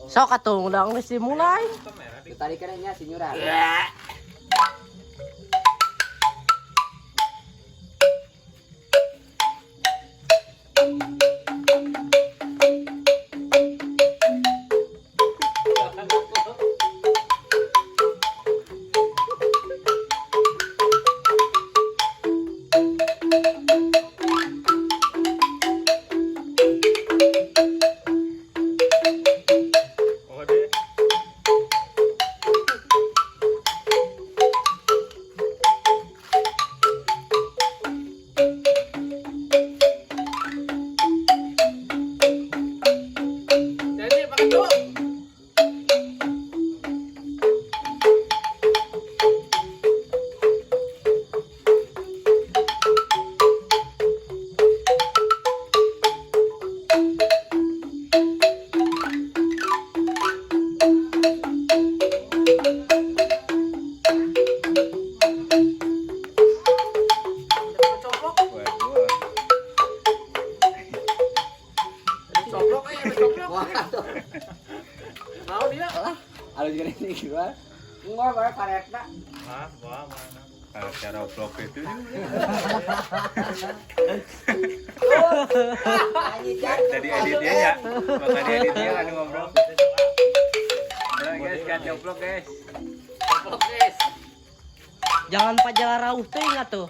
Sok atuh udah geus dimulai. Tadi kerennya si Nyura. Mau dia? Ada juga ini gimana? Enggak, bara karetna. Hah, bawa mana? Kalau cara vlog itu jadi editnya ya. Makanya editnya kan ngobrol. Nah, guys, kan vlog guys. Vlog guys. Jangan pajala rauh teh ingat tuh.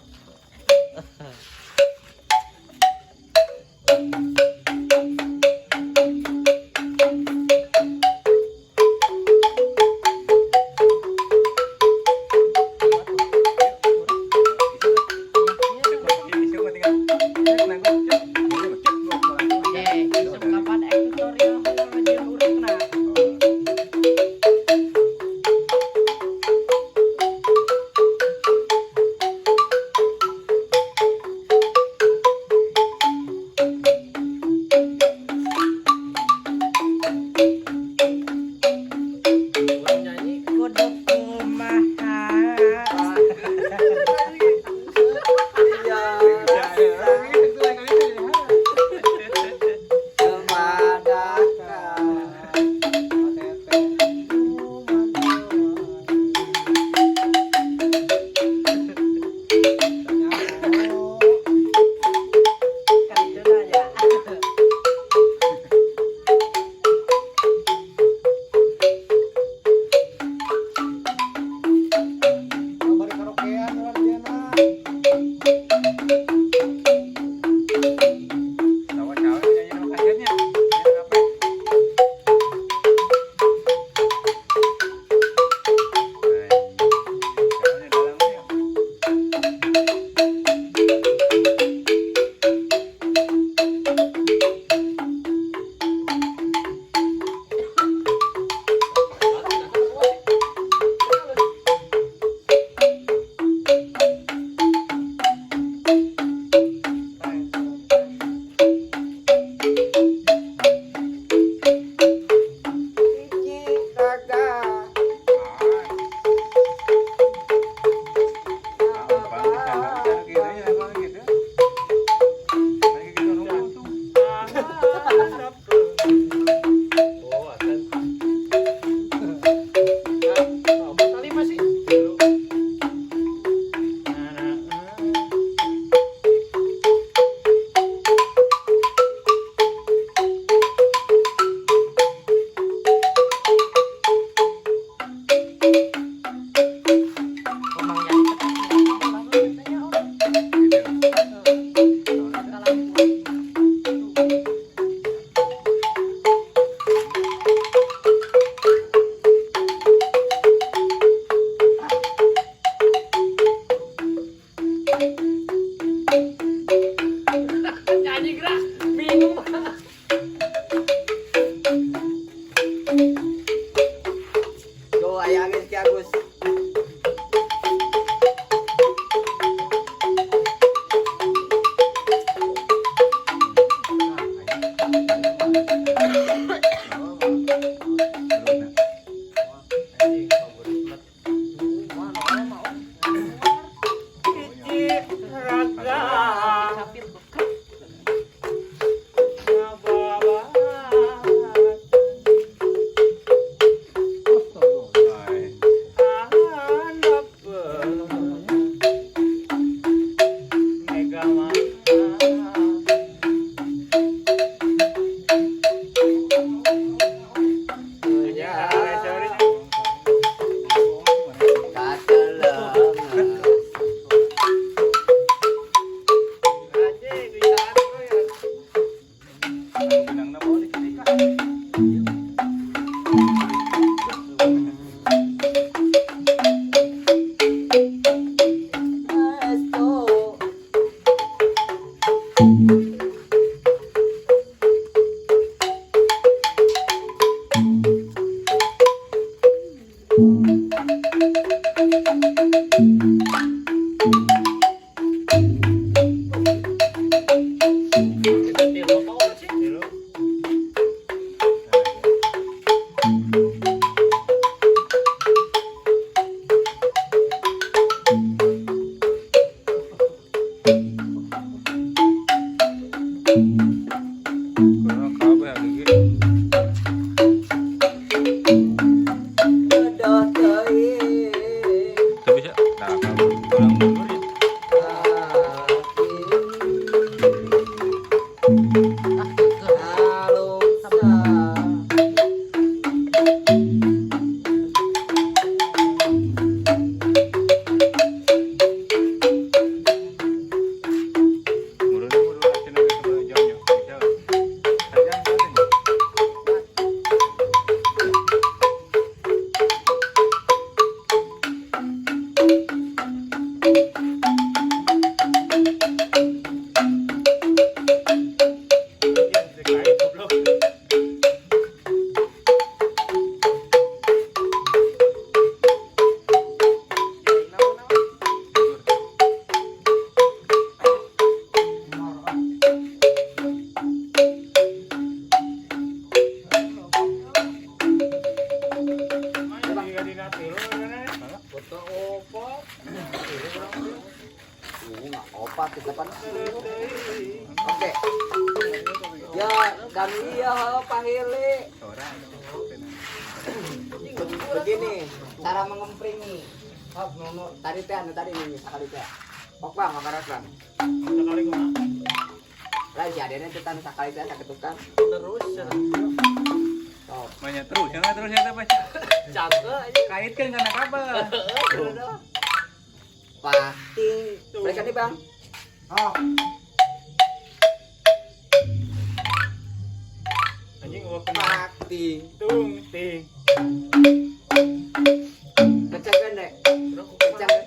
Nggak opat kita kan. Oke. Ya, dan iya Pak Hili. Begini, cara mengempringi. Oh, tadi ini sekali teh. Pok bang, makarat bang. Sekali gua. Lah jadinya kita sekali teh saketukan. Terus Oh, Banyak terus, jangan terus ya baca. cangke aja. Kaitkan karena kabel. pasti. Mereka nih bang. Oh, Anjing gua kena Pasti. tung ting. Kencang kan dek? Kencang kan?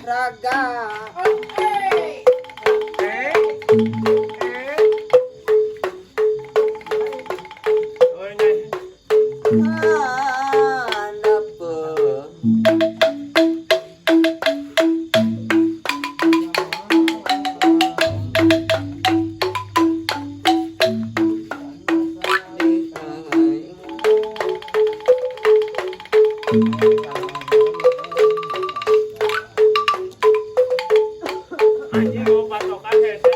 Raga. Oh nyanyi. Anjing gua patokan hese.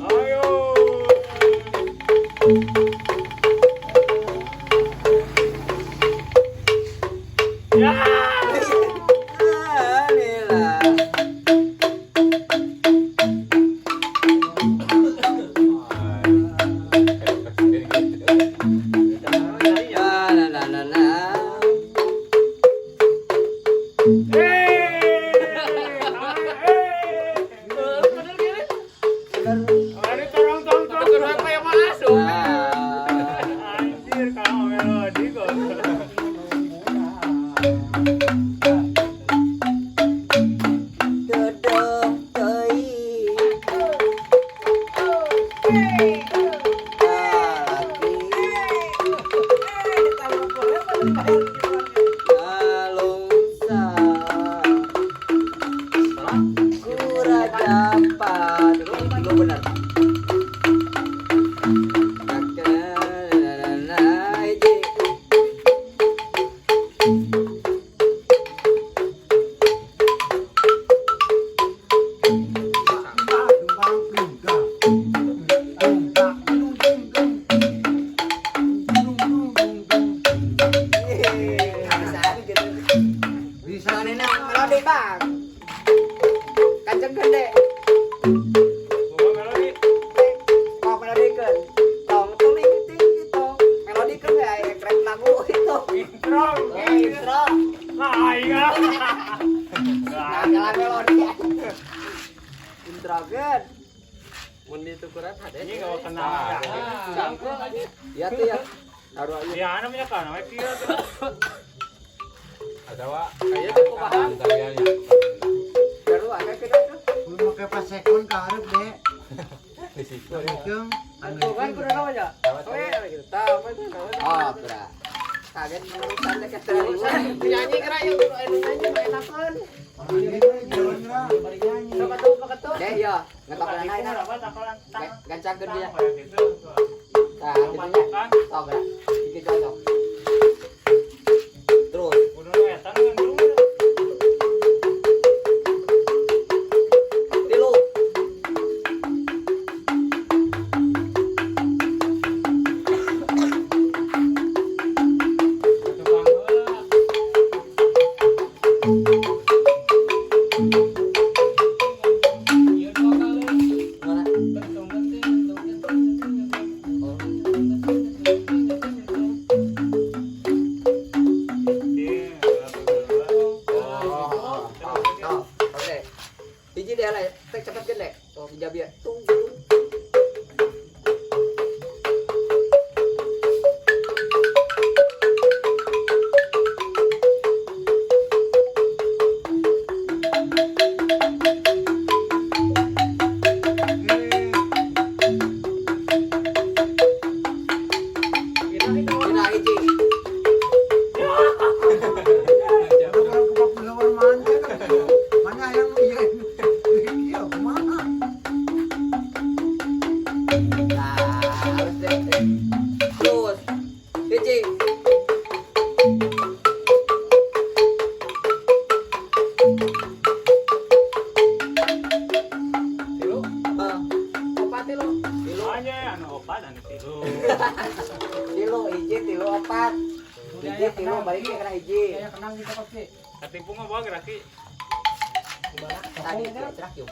Ayo. Ya. Ada tong apa yang masuk? Anjir kamu melodi kok. Kanceng gede. Bawa melodi. Kok melodikeun. Tong tong ting ting tong. Melodikeun ya krek lagu itu. Intro. Intro. Lah iya. Nah, jalan melodi. Intro kan. Mun ditukuran ada. Ini enggak kenal. Cangkul aja. Iya tuh ya. Taruh aja. Ya namanya kan, namanya kira tuh. ada wa. Kayak di kumahan. Tariannya. Taruh aja kita itu. Belum pakai pas sekon karep deh. Di situ. Jeung anu Tuh kan kudu namanya. Oke, gitu. Tahu apa itu? Oh, berat. Kaget menerusan deh keterusan. Penyanyi kira yang kudu anu nyanyi enakeun. Coba tuh paketuh. Deh ya, ngetok lain lain. Apa takalan tang. Gancangkeun dia. Kayak gitu. Nah, jadinya. Oh, berat. Dikit cocok. Terus. Kudu etan kan dulu. Tilu. Tukang heula. Mana? Nah, harus deh. Terus, hiji. Tilu, opat tilu. Tilu, Aja anu opat anu tilu. tilu, hiji, tilu, opat. Hiji, tilu, baliknya kena hiji. Kayak kenang kita pakai. Katipu mah bawa geraki. Tadi kayak cerak yuk.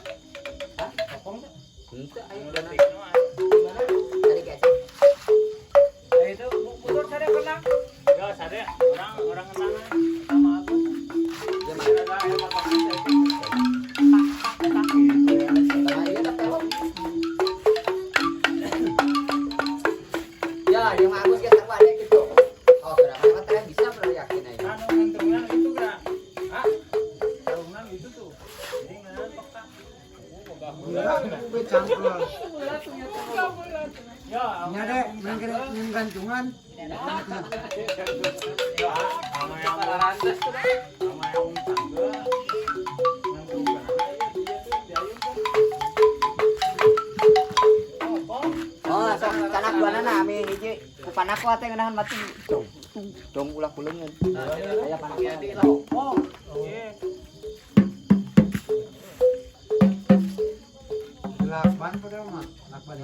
Hah? Kopong tuh. Itu, ayo. Anu detik mah. Tadi kayak cerak. Itu butur saya kenang. Ya sade orang kenangan sama aku. Dia mah. Ada yang makan saya. Nah, iya tak tahu. Ya, yang bagus kita ada gitu. Oh, berapa kata bisa perlu yakin aja. Anu ngantungan itu gerak. Hah? Karungan itu tuh. Jadi ngan peka. Gue cangkul. Ya, Nya deh, main gantungan. ya, sama yang randas tuh. Sama yang tangga. Ngantungan. Ayo dia tuh diayun tuh. Oh, so kana buana na ami hiji. Ku panaku ate ngeunahan mati. Dong ulah kuleungeun. Aya panak ati lah. Oh, iya. Delapan pada mah. Apa nih?